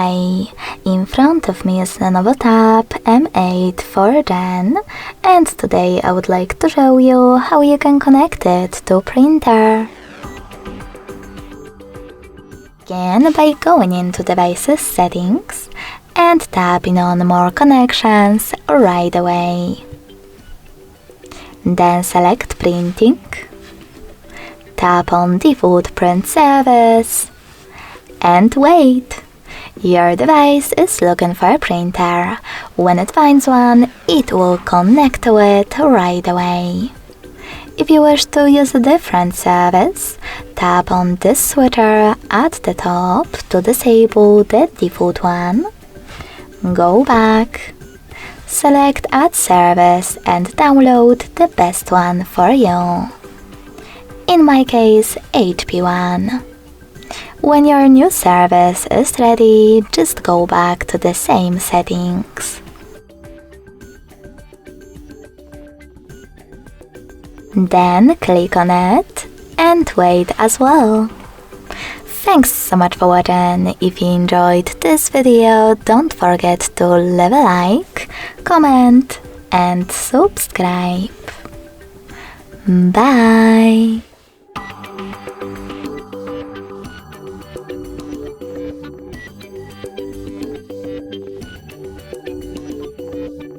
Hi! In front of me is LENOVO Tab M8 4th-gen, and today I would like to show you how you can connect it to printer. Begin by going into Devices Settings and tapping on More Connections right away. Then select Printing, tap on Default Print Service, and wait! Your device is looking for a printer. When it finds one, it will connect to it right away. If you wish to use a different service, tap on this switcher at the top to disable the default one. Go back, select Add Service and download the best one for you. In my case, HP one. When your new service is ready, just go back to the same settings. Then click on it and wait as well. Thanks so much for watching. If you enjoyed this video, don't forget to leave a like, comment and subscribe. Bye!